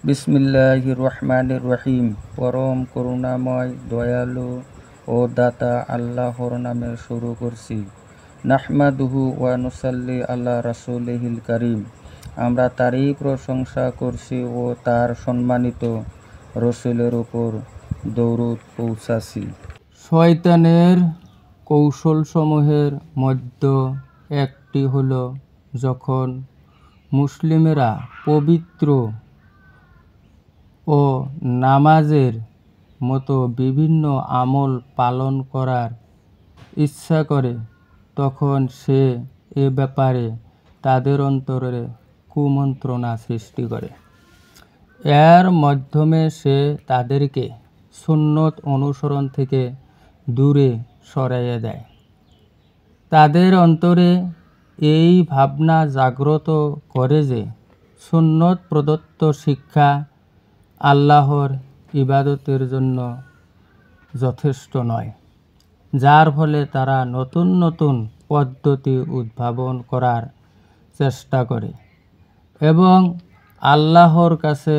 বিসমিল্লাহির রহমানির রহিম। পরম করুণাময়, দয়ালু ও দাতা আল্লাহর নামে শুরু করছি। নাহমাদুহু ওয়া নুসাল্লি আলা রাসূলিহিল কারীম। আমরা তারই প্রশংসা করছি ও তার সম্মানিত রসুলের উপর দরুদ পৌঁছাছি। শয়তানের কৌশলসমূহের মধ্যে একটি হল, যখন মুসলিমেরা পবিত্র ও নামাজের মতো বিভিন্ন আমল পালন করার ইচ্ছা করে, তখন সে এ ব্যাপারে তাদের অন্তরে কুমন্ত্রণা সৃষ্টি করে। এর মাধ্যমে সে তাদেরকে সুন্নত অনুসরণ থেকে দূরে সরাইয়া দেয়। তাদের অন্তরে এই ভাবনা জাগ্রত করে যে সুন্নত প্রদত্ত শিক্ষা আল্লাহর ইবাদতের জন্য যথেষ্ট নয়, যার ফলে তারা নতুন নতুন পদ্ধতি উদ্ভাবন করার চেষ্টা করে এবং আল্লাহর কাছে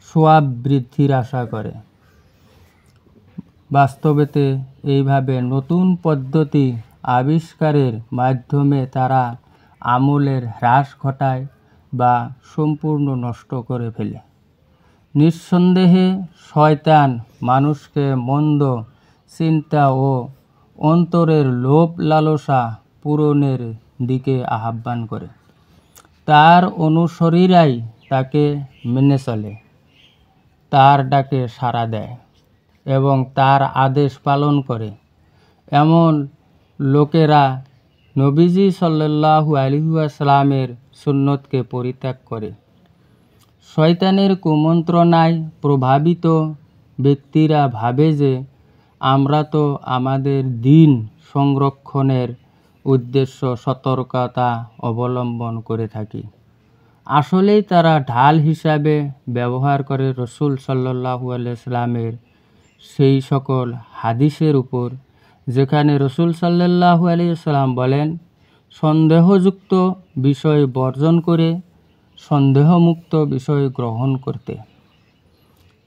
সওয়াব বৃদ্ধির আশা করে। বাস্তবেতে এইভাবে নতুন পদ্ধতি আবিষ্কারের মাধ্যমে তারা আমলের হ্রাস ঘটায় বা সম্পূর্ণ নষ্ট করে ফেলে। নিঃসন্দেহে শয়তান মানুষকে মন্দ চিন্তা ও অন্তরের লোভ লালসা পূরণের দিকে আহ্বান করে। তার অনুসারীরাই তাকে মেনে চলে, তার ডাকে সাড়া দেয় এবং তার আদেশ পালন করে। এমন লোকেরা নবীজি সাল্লাল্লাহু আলাইহি ওয়াসাল্লামের সুন্নতকে পরিত্যাগ করে। শয়তানের কুমন্ত্রণায় প্রভাবিত ব্যক্তিরা ভাবে যে আমরা তো আমাদের দিন সংরক্ষণের উদ্দেশ্য সতর্কতা অবলম্বন করে থাকি। আসলেই তারা ঢাল হিসাবে ব্যবহার করে রসুল সাল্লাল্লাহু আলাইহি ওয়াসাল্লামের সেই সকল হাদিসের উপর, যেখানে রসুল সাল্লাল্লাহু আলাইহি ওয়াসাল্লাম বলেন, সন্দেহযুক্ত বিষয় বর্জন করে সন্দেহমুক্ত বিষয় গ্রহণ করতে,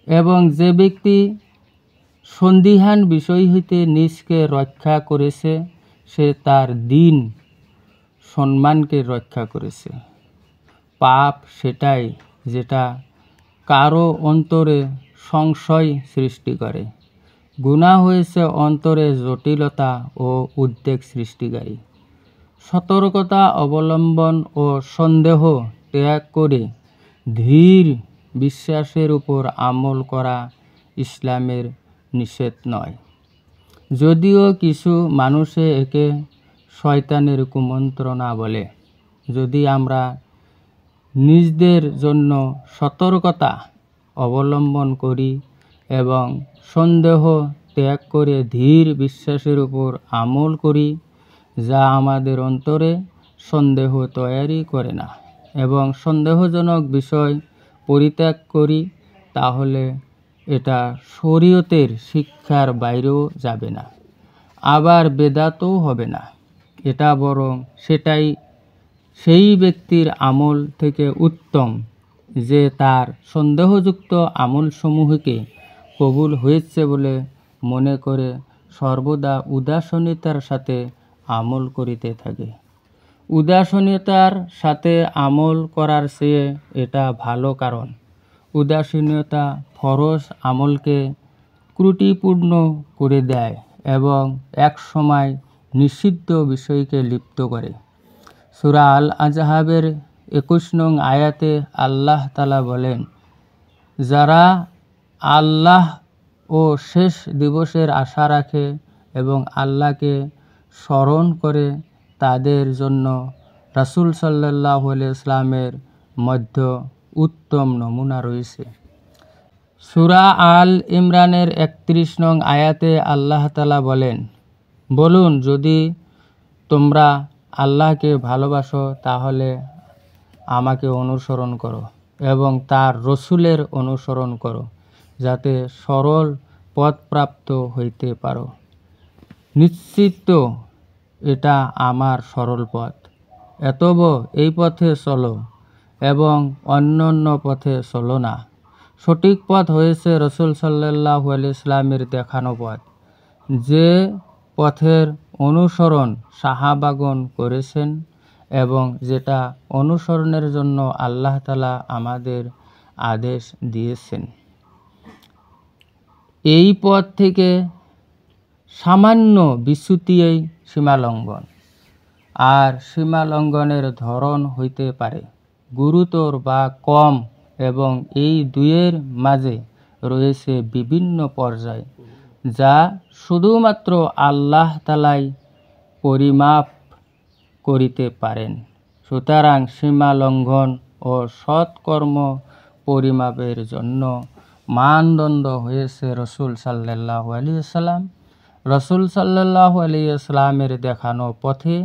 এবং যে ব্যক্তি সন্দিহান বিষয় হইতে নিজকে রক্ষা করেছে সে তার দিন সম্মানকে রক্ষা করেছে। পাপ সেটাই যেটা কারো অন্তরে সংশয় সৃষ্টি করে। গুনাহ হয়েছে অন্তরে জটিলতা ও উদ্বেগ সৃষ্টিকারী। সতর্কতা অবলম্বন ও সন্দেহ ত্যাগ করে ধীর বিশ্বাসের উপর আমল করা ইসলামের নিষেধ নয়। যদিও কিছু মানুষে একে শয়তানের কুমন্ত্রণা বলে। যদি আমরা নিজদের জন্য সতর্কতা অবলম্বন করি এবং সন্দেহ ত্যাগ করে ধীর বিশ্বাসের উপর আমল করি, যা আমাদের অন্তরে সন্দেহ তৈরি করে না, এবং সন্দেহজনক বিষয় পরিত্যাগ করি, তাহলে এটা শরীয়তের শিক্ষার বাইরেও যাবে না, আবার বেদাতও হবে না। এটা বরং সেটাই সেই ব্যক্তির আমল থেকে উত্তম যে তার সন্দেহযুক্ত আমলসমূহকে কবুল হয়েছে বলে মনে করে সর্বদা উদাসীনতার সাথে আমল করিতে থাকে। উদাসীনতার সাথে আমল করার চেয়ে এটা ভালো, কারণ উদাসীনতা ফরজ আমলকে ত্রুটিপূর্ণ করে দেয় এবং একসময় নিষিদ্ধ বিষয়কে লিপ্ত করে। সূরা আল আহজাবের 21 নং আয়াতে আল্লাহ তাআলা বলেন, যারা আল্লাহ ও শেষ দিবসের আশা রাখে এবং আল্লাহকে স্মরণ করে, তাদের জন্য রাসূল সাল্লাল্লাহু আলাইহি ওয়াসাল্লামের মধ্যে উত্তম নমুনা রয়েছে। সূরা আল ইমরানের 31 নং আয়াতে আল্লাহ তাআলা বলেন, বলুন, যদি তোমরা আল্লাহকে ভালোবাসো তাহলে আমাকে অনুসরণ করো এবং তার রসুলের অনুসরণ করো, যাতে সরল পথ প্রাপ্ত হইতে পারো। নিশ্চিত এটা আমার সরল পথ, অতএব এই পথে চলো এবং অন্যান্য পথে চলো না। সঠিক পথ হয়েছে রসুল সাল্লাল্লাহু আলাইহি ইসলামের দেখানো পথ, যে পথের অনুসরণ সাহাবাগণ করেছেন এবং যেটা অনুসরণের জন্য আল্লাহ তাআলা আমাদের আদেশ দিয়েছেন। এই পথ থেকে সামান্য বিচ্যুতিই সীমালঙ্ঘন, আর সীমালঙ্ঘনের ধরন হইতে পারে গুরুতর বা কম, এবং এই দুইয়ের মাঝে রয়েছে বিভিন্ন পর্যায়, যা শুধুমাত্র আল্লাহ তাআলাই পরিমাপ করিতে পারেন। সুতরাং সীমালঙ্ঘন ও সৎকর্ম পরিমাপের জন্য মানদণ্ড হয়েছে রসুল সাল্লাল্লাহু আলাইহি ওয়াসাল্লাম। রসুল সাল্লাল্লাহু আলাইহি ওয়াসাল্লামের দেখানো পথে,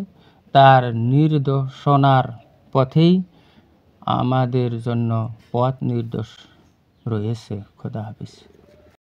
তার নির্দেশনার পথেই আমাদের জন্য পথ নির্দেশ রয়েছে। খোদা হাফেজ।